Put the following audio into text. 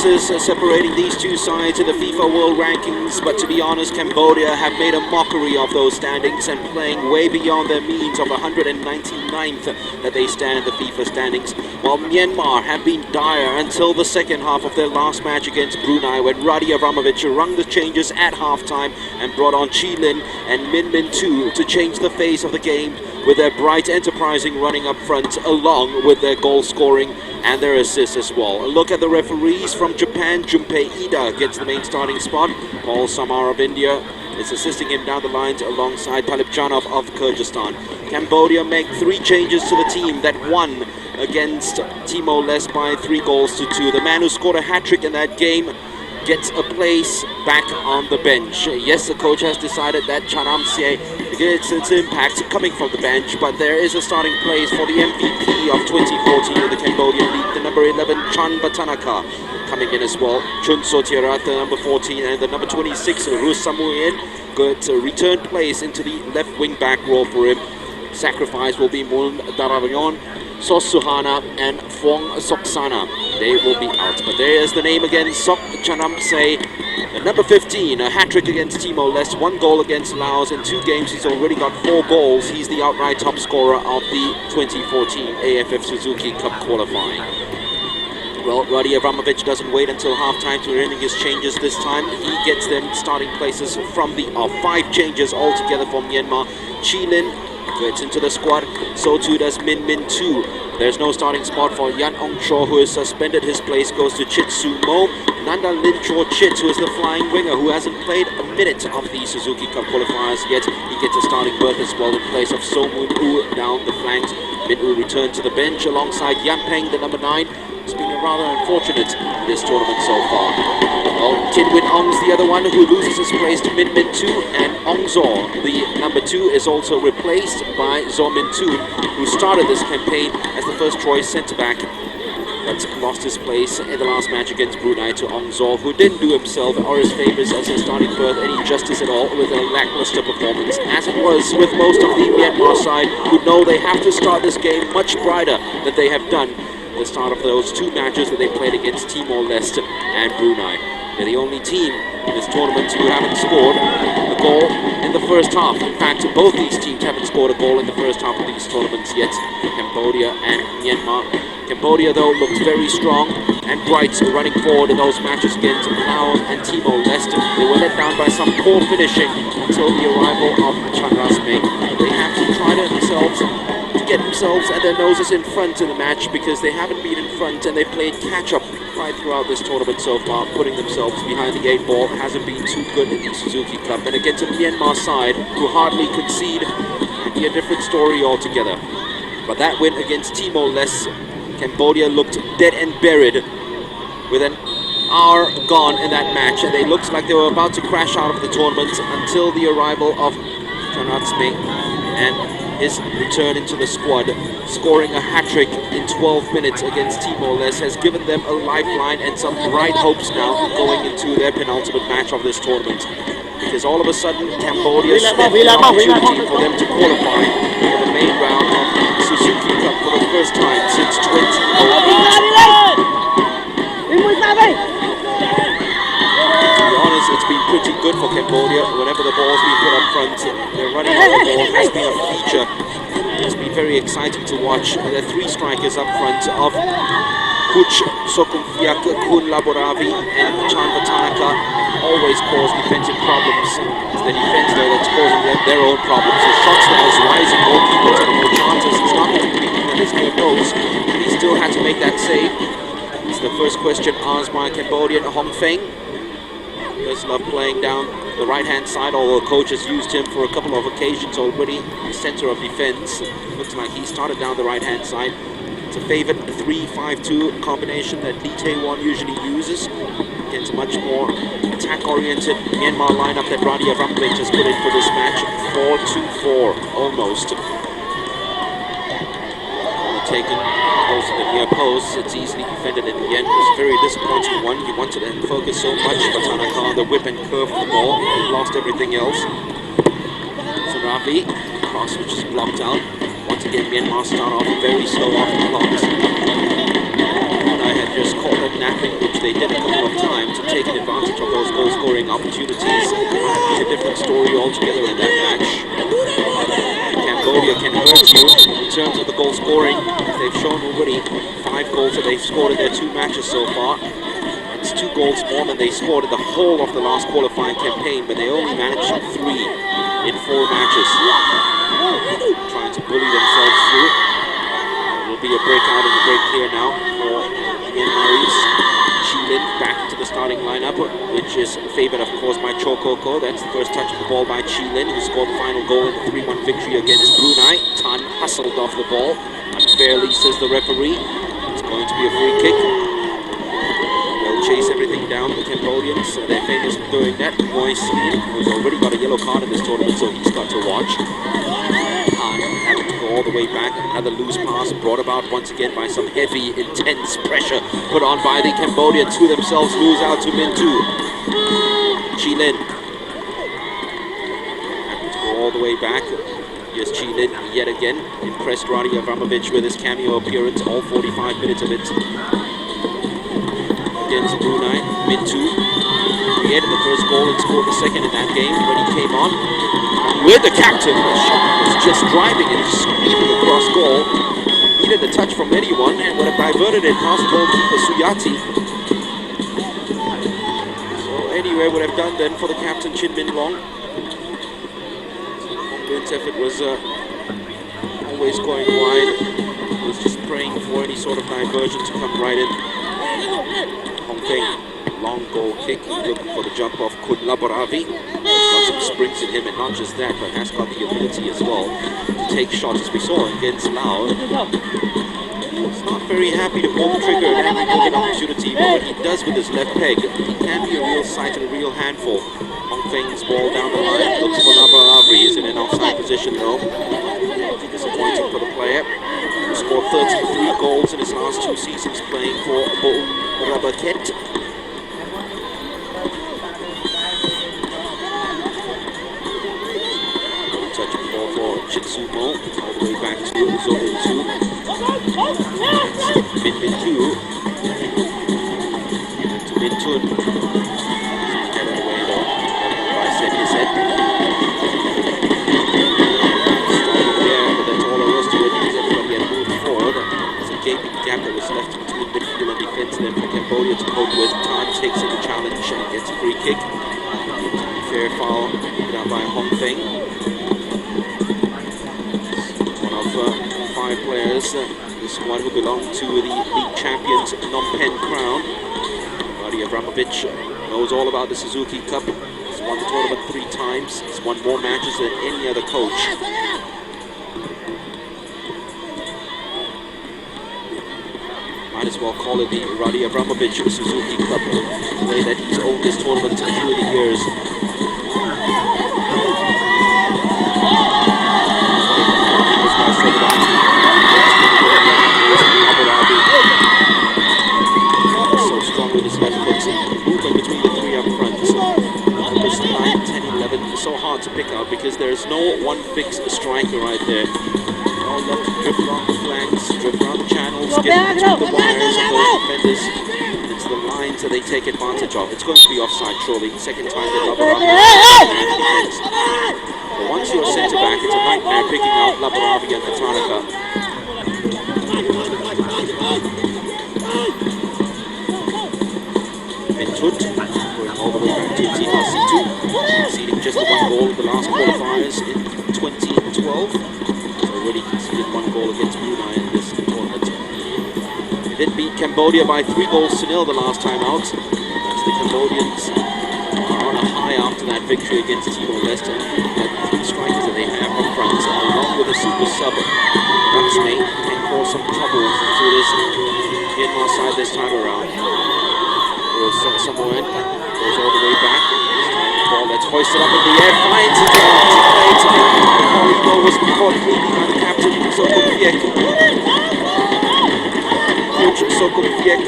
places separating these two sides in the FIFA World Rankings, but to be honest, Cambodia have made a mockery of those standings and playing way beyond their means of 199th that they stand in the FIFA standings, while Myanmar have been dire until the second half of their last match against Brunei, when Radi Avramovic rung the changes at halftime and brought on Chi Lin and Min Min 2 to change the face of the game with their bright, enterprising running up front, along with their goal scoring and their assists as well. A look at the referees from Japan. Junpei Ida gets the main starting spot. Paul Samar of India is assisting him down the lines alongside Palipjanov of Kyrgyzstan. Cambodia make 3 changes to the team that won against Timor-Leste by 3-2. The man who scored a hat-trick in that game gets a place back on the bench. Yes, the coach has decided that Chanamsie gets its impact coming from the bench, but there is a starting place for the MVP of 2014 in the Cambodian League, the number 11 Chan Batanaka, coming in as well. Chun Sotiarat, the number 14, and the number 26 Rus Samuyen got a return place into the left wing back role for him. Sacrifice will be Mun Dararyon, Sos Suhana and Fong Soksana. They will be out. But there is the name again, Sok Chanamse, the number 15, a hat-trick against Timor-Leste, 1 goal against Laos. In 2 games, he's already got 4 goals. He's the outright top scorer of the 2014 AFF Suzuki Cup qualifying. Well, Radi Avramovic doesn't wait until halftime to bring his changes this time. He gets them starting places from the 5 changes altogether for Myanmar. Chi Lin gets into the squad, so too does Min Min 2. There's no starting spot for Yan Ong Cho, who has suspended his place, goes to Chit Su Mo. Nanda Lin Cho Chit, who is the flying winger, who hasn't played a minute of the Suzuki Cup qualifiers yet. He gets a starting berth as well in place of So Moon Oo down the flanks. Min Oo returned to the bench alongside Yan Peng, the number 9. It's been rather unfortunate in this tournament so far. Well, Tin Win Ong's the other one who loses his place to Min Min 2, and Ong Zor, the number 2, is also replaced by Zor Min 2, who started this campaign as the first choice centre-back, but lost his place in the last match against Brunei to Ong Zor, who didn't do himself or his favours as a starting berth any justice at all, with a lacklustre performance, as it was with most of the Myanmar side, who know they have to start this game much brighter than they have done at the start of those 2 matches that they played against Timor-Leste and Brunei. They're the only team in this tournament who haven't scored a goal in the first half. In fact, both these teams haven't scored a goal in the first half of these tournaments yet, Cambodia and Myanmar. Cambodia, though, looked very strong and bright running forward in those matches against Laos and Timor-Leste. They were let down by some poor finishing until the arrival of Chan Rasme. They have to try to get themselves and their noses in front in the match, because they haven't been in front and they've played catch-up right throughout this tournament so far. Putting themselves behind the 8 ball hasn't been too good in the Suzuki Cup. And against a Myanmar side who hardly concede, it'd be a different story altogether. But that win against Timor-Leste, Cambodia looked dead and buried with an hour gone in that match, and they looked like they were about to crash out of the tournament until the arrival of Chanatsme and his return into the squad. Scoring a hat-trick in 12 minutes against Timor-Leste has given them a lifeline and some bright hopes now going into their penultimate match of this tournament, because all of a sudden Cambodia sniffed an opportunity for them to qualify for the main round of the Suzuki Cup for the first time since 2008. To be honest, it's been pretty good for Cambodia. Whenever the ball's been put up front, their running out the ball has been a feature. It's been very exciting to watch. There are 3 strikers up front of Kuch Sokumfiak, Kun Laboravi and Chan Batanaka always cause defensive problems. It's the defense though that's causing them their own problems. His shots now is rising, goalkeepers have more chances. It's not going to be that his game knows. He still had to make that save. It's the first question asked by Cambodian Hong Feng. Does love playing down the right-hand side, although the coach has used him for a couple of occasions already. The center of defense. Looks like he started down the right-hand side. It's a favored 3-5-2 combination that Lee Tae-won usually uses against a much more attack-oriented Myanmar lineup that Radi Avramovic has put in for this match. 4-2-4, almost. Taken close to the near post. It's easily defended in the end. It was a very disappointing one. He wanted to focus so much, but Tanaka on the whip and curve the ball. He lost everything else. Sarafi, cross which is blocked out. Once again, Myanmar start off very slow off the blocks. I had just caught them napping, which they did a couple of times, and taken advantage of those goal-scoring opportunities. It might be a different story altogether in that match. Cambodia can hurt you in terms of the goal-scoring. They've shown already 5 goals that they've scored in their 2 matches so far. It's 2 goals more than they scored in the whole of the last qualifying campaign, but they only managed 3 in 4 matches. Trying to bully themselves through. There will be a breakout in the break here now for Myanmarese. Chilin back to the starting lineup, which is favored, of course, by Chokoko. That's the first touch of the ball by Chilin, who scored the final goal in the 3-1 victory against Brunei. Tan hustled off the ball. Unfairly, says the referee. It's going to be a free kick. They'll chase everything down, the Cambodians. They're famous for doing that. Moisin, who's already got a yellow card in this tournament, so he's got to watch. Having to go all the way back. Another loose pass brought about once again by some heavy, intense pressure put on by the Cambodians, who themselves lose out to Mintu. Chilin. Having to go all the way back. Here's Chilin yet again. Impressed Radi Avramovic with his cameo appearance, all 45 minutes of it. Against Brunei, Mintu created the first goal and scored the second in that game when he came on. With the captain, the shot was just driving and screaming across goal. Needed a touch from anyone and would have diverted it past goalkeeper Suyati. So anyway, would have done then for the captain Chin Min Long. Hongben's effort was always going wide. He was just praying for any sort of diversion to come right in. Hongben, long goal kick, looking for the jump off Kun Labaravi. Got some springs in him, and not just that, but has got the ability as well to take shots, as we saw against Lao. He's not very happy to pull the trigger at every given opportunity, but what he does with his left peg, he can be a real sight and a real handful. Hongben's ball down the line, looks for Labaravi. He's in an offside position though. Disappointing for the player. He scored 33 goals in his last 2 seasons playing for Boum Rabaket. Touching the ball for Chitsumo, all the way back to Zomintu. Mintu. To Mintun. Head away though, by Seniaset. Strong there, but that's all there was to it because everybody had moved forward. There's a gaping gap that was left between midfield and defense there for Cambodia to cope with. Tan takes in the challenge and gets a free kick. Fair foul down by Hongben. One of 5 players, this one who belonged to the league champions Phnom Penh crown. Radi Avramovic knows all about the Suzuki Cup. He's won the tournament 3 times. He's won more matches than any other coach. Might as well call it the Radi Avramovic Suzuki Cup, the way that he's owned this tournament through the years. So strong with his left foot. Movement between the 3 up front. Numbers 9, 10, 11. So hard to pick out because there's no one fixed striker right there. All love to drift around the flanks, drift around the channels, get between the wires of those defenders. It's the lines that they take advantage of. It's going to be offside surely. Second time they Labaravi. But once you're centre back, it's a nightmare picking out Labaravi and Katanaka. Mintut going all the way back to Timasitu, conceding just the 1 goal in the last qualifiers in 2012. Already conceded 1 goal against Brunei in this tournament. They did beat Cambodia by 3-0 the last time out. As the Cambodians are on a high after that victory against Timor-Leste. That 3 strikers that they have up front, along with a super sub, Laxmi, can cause some trouble to this Myanmar side this time around. Samoan goes all the way back. The ball that's hoisted up in the air, finds it out to play to the volleyball was caught cleanly by the captain, Soko Fiek. Coach Soko Fiek